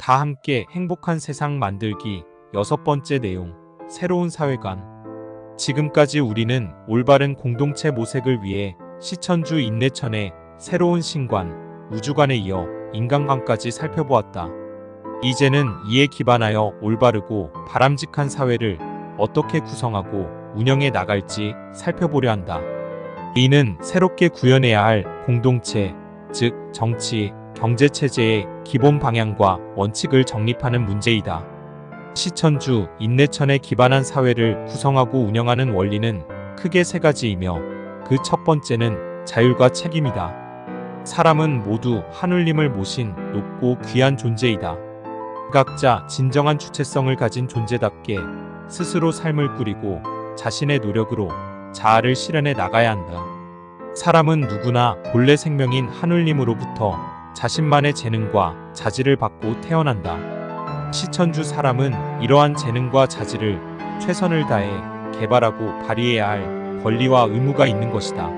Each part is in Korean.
다 함께 행복한 세상 만들기. 여섯 번째 내용, 새로운 사회관. 지금까지 우리는 올바른 공동체 모색을 위해 시천주 인내천의 새로운 신관, 우주관에 이어 인간관까지 살펴보았다. 이제는 이에 기반하여 올바르고 바람직한 사회를 어떻게 구성하고 운영해 나갈지 살펴보려 한다. 이는 새롭게 구현해야 할 공동체, 즉 정치, 경제체제의 기본 방향과 원칙을 정립하는 문제이다. 시천주 인내천에 기반한 사회를 구성하고 운영하는 원리는 크게 세 가지이며 그 첫 번째는 자율과 책임이다. 사람은 모두 하느님을 모신 높고 귀한 존재이다. 각자 진정한 주체성을 가진 존재답게 스스로 삶을 꾸리고 자신의 노력으로 자아를 실현해 나가야 한다. 사람은 누구나 본래 생명인 하느님으로부터 자신만의 재능과 자질을 받고 태어난다. 시천주 사람은 이러한 재능과 자질을 최선을 다해 개발하고 발휘해야 할 권리와 의무가 있는 것이다.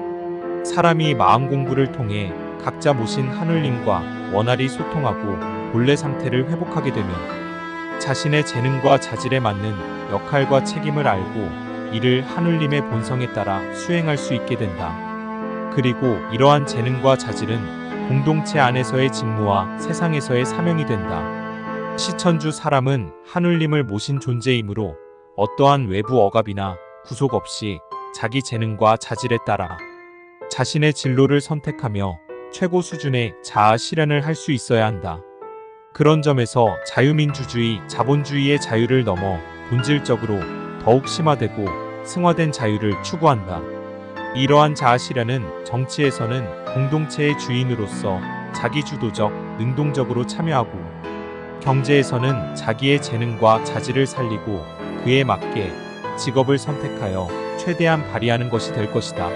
사람이 마음 공부를 통해 각자 모신 하느님과 원활히 소통하고 본래 상태를 회복하게 되면 자신의 재능과 자질에 맞는 역할과 책임을 알고 이를 하느님의 본성에 따라 수행할 수 있게 된다. 그리고 이러한 재능과 자질은 공동체 안에서의 직무와 세상에서의 사명이 된다. 시천주 사람은 하느님을 모신 존재이므로 어떠한 외부 억압이나 구속 없이 자기 재능과 자질에 따라 자신의 진로를 선택하며 최고 수준의 자아 실현을 할 수 있어야 한다. 그런 점에서 자유민주주의, 자본주의의 자유를 넘어 본질적으로 더욱 심화되고 승화된 자유를 추구한다. 이러한 자아 실현은 정치에서는 공동체의 주인으로서 자기주도적, 능동적으로 참여하고 경제에서는 자기의 재능과 자질을 살리고 그에 맞게 직업을 선택하여 최대한 발휘하는 것이 될 것이다.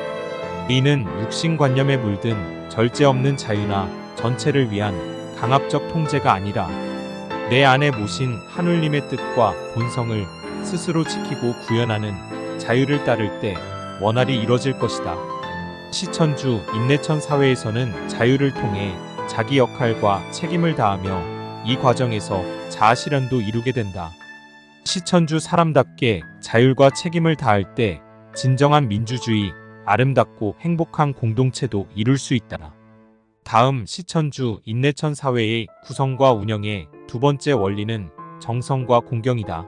이는 육신관념에 물든 절제 없는 자유나 전체를 위한 강압적 통제가 아니라 내 안에 모신 하느님의 뜻과 본성을 스스로 지키고 구현하는 자유를 따를 때 원활히 이뤄질 것이다. 시천주 인내천 사회에서는 자유를 통해 자기 역할과 책임을 다하며 이 과정에서 자아 실현도 이루게 된다. 시천주 사람답게 자율과 책임을 다할 때 진정한 민주주의, 아름답고 행복한 공동체도 이룰 수 있다. 다음 시천주 인내천 사회의 구성과 운영의 두 번째 원리는 정성과 공경이다.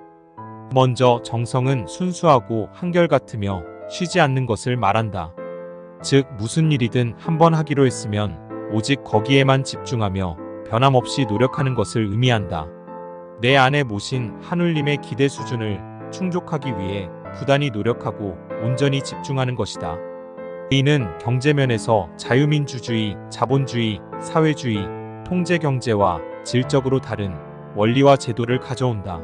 먼저 정성은 순수하고 한결같으며 쉬지 않는 것을 말한다. 즉 무슨 일이든 한번 하기로 했으면 오직 거기에만 집중하며 변함없이 노력하는 것을 의미한다. 내 안에 모신 하느님의 기대 수준을 충족하기 위해 부단히 노력하고 온전히 집중하는 것이다. 이는 경제면에서 자유민주주의, 자본주의, 사회주의, 통제경제와 질적으로 다른 원리와 제도를 가져온다.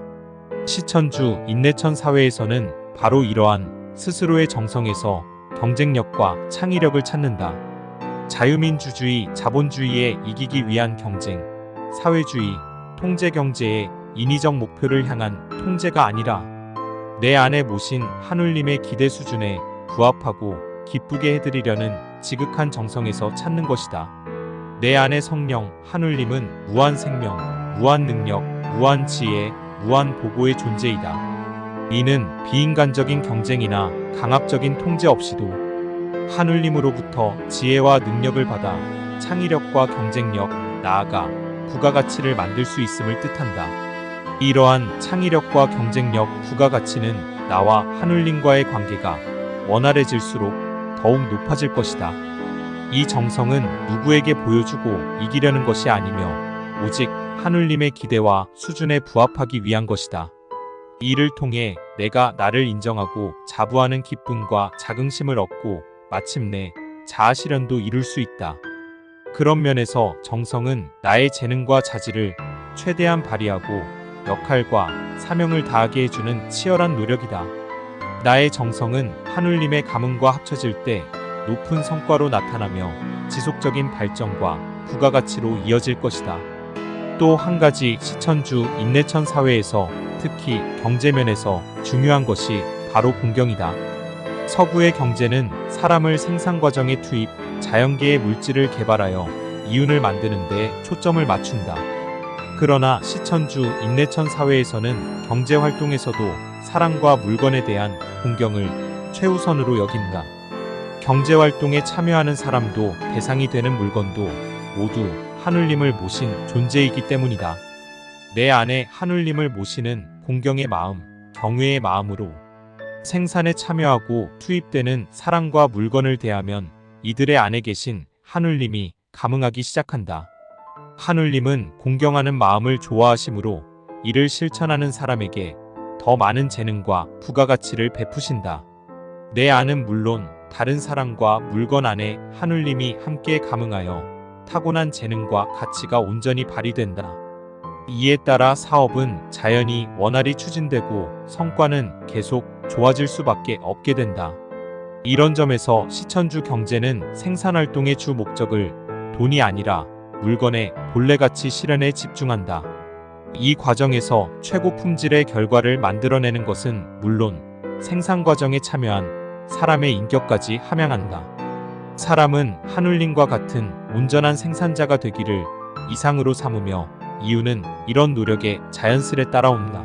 시천주 인내천 사회에서는 바로 이러한 스스로의 정성에서 경쟁력과 창의력을 찾는다. 자유민주주의, 자본주의에 이기기 위한 경쟁, 사회주의, 통제경제의 인위적 목표를 향한 통제가 아니라 내 안에 모신 하느님의 기대 수준에 부합하고 기쁘게 해드리려는 지극한 정성에서 찾는 것이다. 내 안의 성령 하느님은 무한 생명, 무한 능력, 무한 지혜, 무한 보고의 존재이다. 이는 비인간적인 경쟁이나 강압적인 통제 없이도 하느님으로부터 지혜와 능력을 받아 창의력과 경쟁력, 나아가 부가가치를 만들 수 있음을 뜻한다. 이러한 창의력과 경쟁력, 부가가치는 나와 하느님과의 관계가 원활해질수록 더욱 높아질 것이다. 이 정성은 누구에게 보여주고 이기려는 것이 아니며 오직 하느님의 기대와 수준에 부합하기 위한 것이다. 이를 통해 내가 나를 인정하고 자부하는 기쁨과 자긍심을 얻고 마침내 자아 실현도 이룰 수 있다. 그런 면에서 정성은 나의 재능과 자질을 최대한 발휘하고 역할과 사명을 다하게 해주는 치열한 노력이다. 나의 정성은 하느님의 가문과 합쳐질 때 높은 성과로 나타나며 지속적인 발전과 부가가치로 이어질 것이다. 또 한 가지 시천주 인내천 사회에서 특히 경제면에서 중요한 것이 바로 공경이다. 서구의 경제는 사람을 생산 과정에 투입, 자연계의 물질을 개발하여 이윤을 만드는 데 초점을 맞춘다. 그러나 시천주 인내천 사회에서는 경제활동에서도 사람과 물건에 대한 공경을 최우선으로 여긴다. 경제활동에 참여하는 사람도 대상이 되는 물건도 모두 하늘님을 모신 존재이기 때문이다. 내 안에 하늘님을 모시는 공경의 마음, 경외의 마음으로 생산에 참여하고 투입되는 사람과 물건을 대하면 이들의 안에 계신 하늘님이 감응하기 시작한다. 하늘님은 공경하는 마음을 좋아하심으로 이를 실천하는 사람에게 더 많은 재능과 부가가치를 베푸신다. 내 안은 물론 다른 사람과 물건 안에 하늘님이 함께 감응하여 타고난 재능과 가치가 온전히 발휘된다. 이에 따라 사업은 자연히 원활히 추진되고 성과는 계속 좋아질 수밖에 없게 된다. 이런 점에서 시천주 경제는 생산활동의 주 목적을 돈이 아니라 물건의 본래 가치 실현에 집중한다. 이 과정에서 최고 품질의 결과를 만들어내는 것은 물론 생산 과정에 참여한 사람의 인격까지 함양한다. 사람은 하늘님과 같은 온전한 생산자가 되기를 이상으로 삼으며 이유는 이런 노력에 자연스레 따라온다.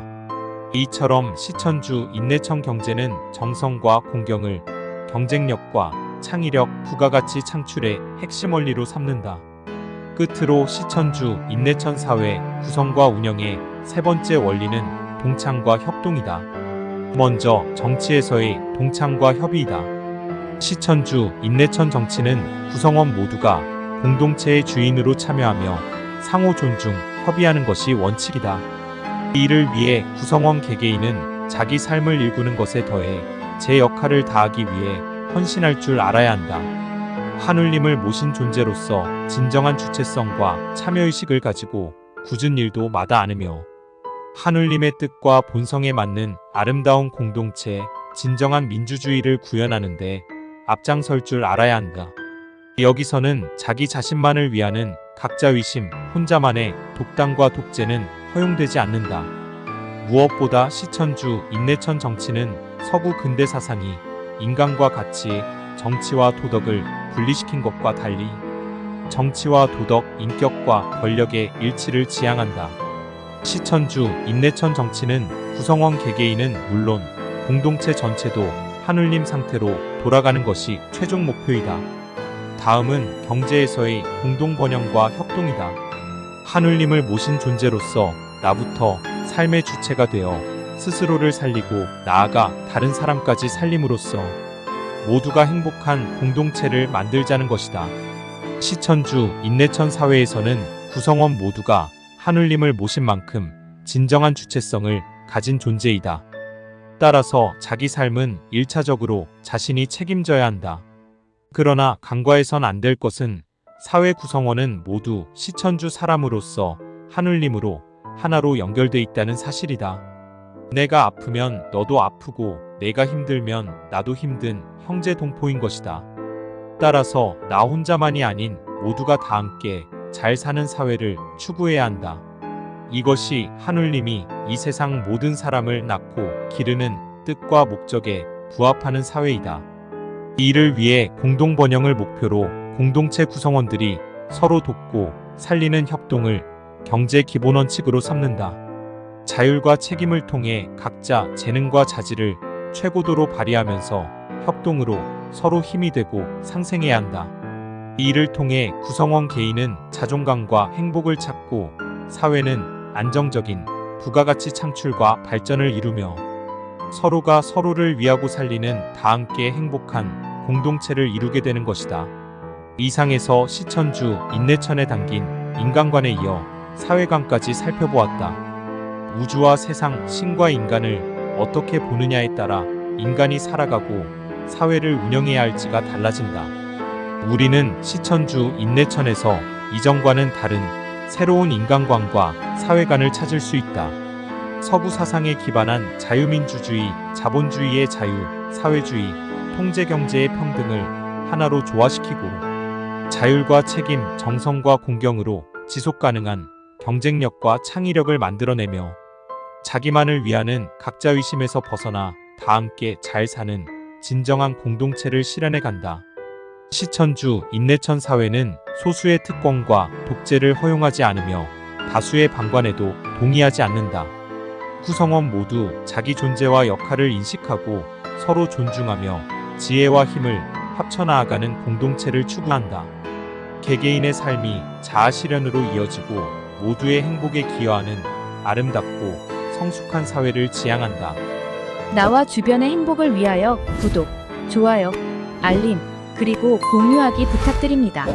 이처럼 시천주 인내천 경제는 정성과 공경을 경쟁력과 창의력, 부가가치 창출의 핵심 원리로 삼는다. 끝으로 시천주 인내천 사회 구성과 운영의 세 번째 원리는 동창과 협동이다. 먼저 정치에서의 동창과 협의이다. 시천주 인내천 정치는 구성원 모두가 공동체의 주인으로 참여하며 상호 존중, 협의하는 것이 원칙이다. 이를 위해 구성원 개개인은 자기 삶을 일구는 것에 더해 제 역할을 다하기 위해 헌신할 줄 알아야 한다. 하늘님을 모신 존재로서 진정한 주체성과 참여의식을 가지고 굳은 일도 마다 않으며 하늘님의 뜻과 본성에 맞는 아름다운 공동체, 진정한 민주주의를 구현하는 데 앞장설 줄 알아야 한다. 여기서는 자기 자신만을 위하는 각자위심, 혼자만의 독단과 독재는 허용되지 않는다. 무엇보다 시천주 인내천 정치는 서구 근대 사상이 인간과 가치, 정치와 도덕을 분리시킨 것과 달리 정치와 도덕, 인격과 권력의 일치를 지향한다. 시천주 인내천 정치는 구성원 개개인은 물론 공동체 전체도 하늘님 상태로 돌아가는 것이 최종 목표이다. 다음은 경제에서의 공동 번영과 협동이다. 하늘님을 모신 존재로서 나부터 삶의 주체가 되어 스스로를 살리고 나아가 다른 사람까지 살림으로써 모두가 행복한 공동체를 만들자는 것이다. 시천주 인내천 사회에서는 구성원 모두가 하늘님을 모신 만큼 진정한 주체성을 가진 존재이다. 따라서 자기 삶은 1차적으로 자신이 책임져야 한다. 그러나 간과해선 안 될 것은 사회 구성원은 모두 시천주 사람으로서 하늘님으로 하나로 연결돼 있다는 사실이다. 내가 아프면 너도 아프고 내가 힘들면 나도 힘든 형제 동포인 것이다. 따라서 나 혼자만이 아닌 모두가 다 함께 잘 사는 사회를 추구해야 한다. 이것이 하늘님이 이 세상 모든 사람을 낳고 기르는 뜻과 목적에 부합하는 사회이다. 이를 위해 공동 번영을 목표로 공동체 구성원들이 서로 돕고 살리는 협동을 경제 기본 원칙으로 삼는다. 자율과 책임을 통해 각자 재능과 자질을 최고도로 발휘하면서 협동으로 서로 힘이 되고 상생해야 한다. 이를 통해 구성원 개인은 자존감과 행복을 찾고 사회는 안정적인 부가가치 창출과 발전을 이루며 서로가 서로를 위하고 살리는 다 함께 행복한 공동체를 이루게 되는 것이다. 이상에서 시천주 인내천에 담긴 인간관에 이어 사회관까지 살펴보았다. 우주와 세상, 신과 인간을 어떻게 보느냐에 따라 인간이 살아가고 사회를 운영해야 할지가 달라진다. 우리는 시천주 인내천에서 이전과는 다른 새로운 인간관과 사회관을 찾을 수 있다. 서구 사상에 기반한 자유민주주의, 자본주의의 자유, 사회주의, 통제경제의 평등을 하나로 조화시키고 자율과 책임, 정성과 공경으로 지속가능한 경쟁력과 창의력을 만들어내며 자기만을 위하는 각자의심에서 벗어나 다 함께 잘 사는 진정한 공동체를 실현해 간다. 시천주 인내천 사회는 소수의 특권과 독재를 허용하지 않으며 다수의 방관에도 동의하지 않는다. 구성원 모두 자기 존재와 역할을 인식하고 서로 존중하며 지혜와 힘을 합쳐 나아가는 공동체를 추구한다. 개개인의 삶이 자아 실현으로 이어지고 모두의 행복에 기여하는 아름답고 성숙한 사회를 지향한다. 나와 주변의 행복을 위하여 구독, 좋아요, 알림, 그리고 공유하기 부탁드립니다.